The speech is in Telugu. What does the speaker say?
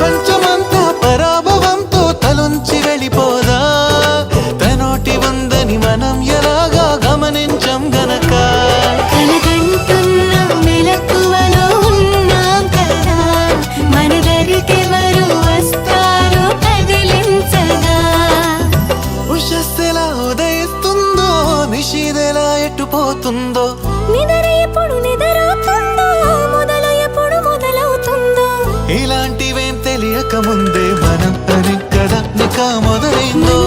ప్రపంచమంతా పరాభవంతో తలొంచి వెళ్ళిపోదా తనోటి ఉందని మనం ఎలాగా గమనించం గనక కలగంటున్న మెలకువలో ఉన్నాం కదా మనదరికెవరు వస్తారో కదిలించగా ఉషస్సెలా ఉదయిస్తుందో నిషిదెలా ఎట్టుపోతుందో నిద్ర ఎప్పుడు నిద్రవుతుందో మొదలు ఎప్పుడు మొదలవుతుందో ఇలాంటివేం తెలియక ముందే మనం అని కదా నిక మొదలైందో